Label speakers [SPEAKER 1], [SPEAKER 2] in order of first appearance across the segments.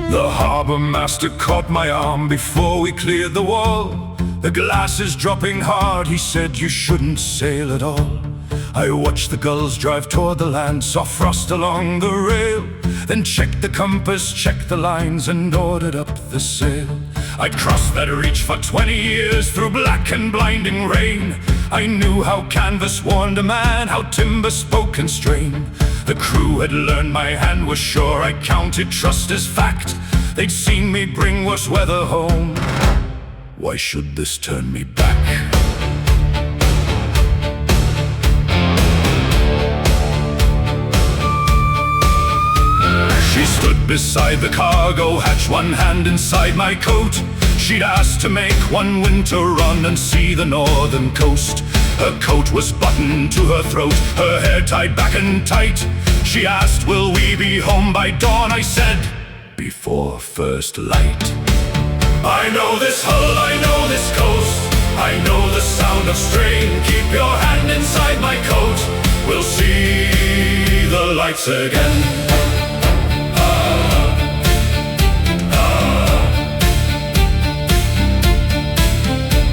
[SPEAKER 1] The harbor master caught my arm before we cleared the wall. The glass is dropping hard, he said you shouldn't sail at all. I watched the gulls drive toward the land, saw frost along the rail, then checked the compass, checked the lines, and ordered up the sail. I'd crossed that reach for 20 years through black and blinding rain. I knew how canvas warned a man, how timber spoke and strain. The crew had learned my hand was sure, I counted trust as fact. They'd seen me bring worse weather home. Why should this turn me back? She stood beside the cargo hatch, one hand inside my coat. She'd asked to make one winter run and see the northern coast. Her coat was buttoned to her throat, her hair tied back and tight. She asked, will we be home by dawn? I said, before first light. I know this hull, I know this coast, I know the sound of strain. Keep your hand inside my coat, we'll see the lights again.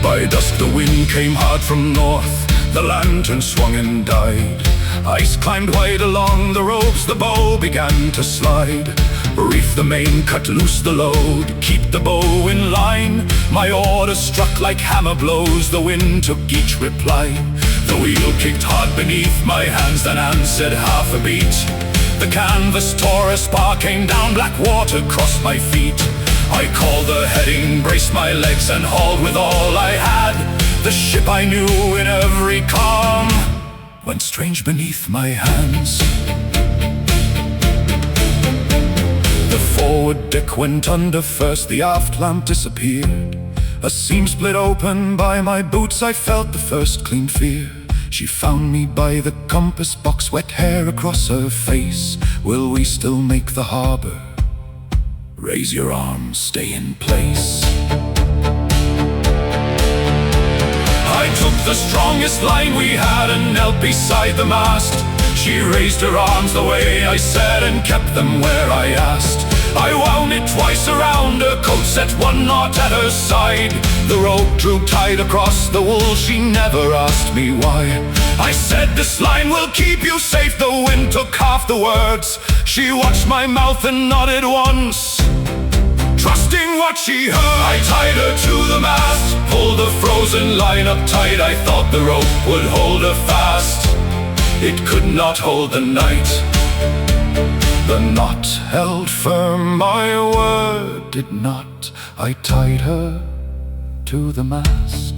[SPEAKER 1] By dusk the wind came hard from north, the lantern swung and died. Ice climbed wide along the ropes, the bow began to slide. Reef the main, cut loose the load, keep the bow in line. My order struck like hammer blows, the wind took each reply. The wheel kicked hard beneath my hands, then answered half a beat. The canvas tore, a spar came down, black water crossed my feet. I called the heading, braced my legs, and hauled with all I had. The ship I knew in every calm went strange beneath my hands. The forward deck went under first, the aft lamp disappeared. A seam split open by my boots, I felt the first clean fear. She found me by the compass box, wet hair across her face. Will we still make the harbor? Raise your arms, stay in place. I took the strongest line we had and knelt beside the mast. She raised her arms the way I said and kept them where I asked. I wound it twice around her coat, set one knot at her side. The rope drew tight across the wool, she never asked me why. I said this line will keep you safe, the wind took half the words. She watched my mouth and nodded once, trusting what she heard. I tied her to the mast, pulled the frozen line up tight. I thought the rope would hold her fast, it could not hold the night. The knot held firm, my word did not. I tied her to the mast.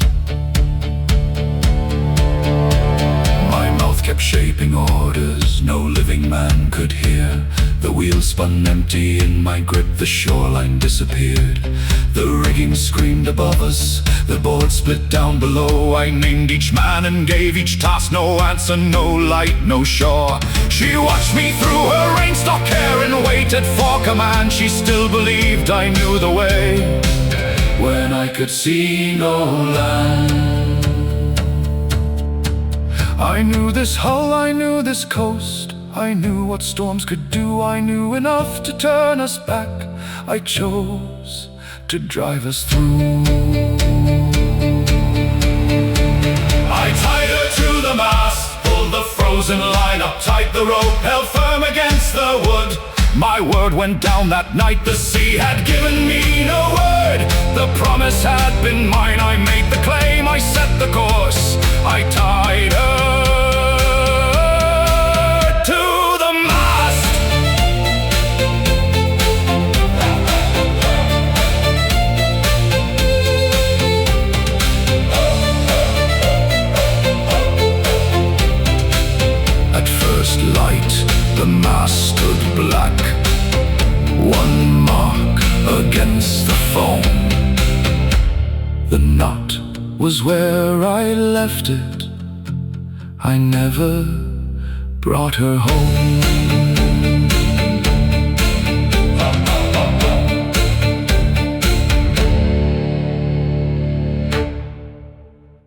[SPEAKER 1] My mouth kept shaping orders no living man could hear. The wheel spun empty in my grip, the shoreline disappeared. The rigging screamed above us, the board split down below. I named each man and gave each task, no answer, no light, no shore. She watched me through her rainstock hair and waited for command. She still believed I knew the way when I could see no land. I knew this hull, I knew this coast, I knew what storms could do, I knew enough to turn us back. I chose to drive us through. I tied her to the mast, pulled the frozen line up tight. The rope held firm against the wood. My word went down that night, the sea had given me no word. The promise had been mine, I made the claim, I set the course. I tied her to the mast. At first light, the mast stood black, one mark against the foam. The knot was where I left it. I never brought her home.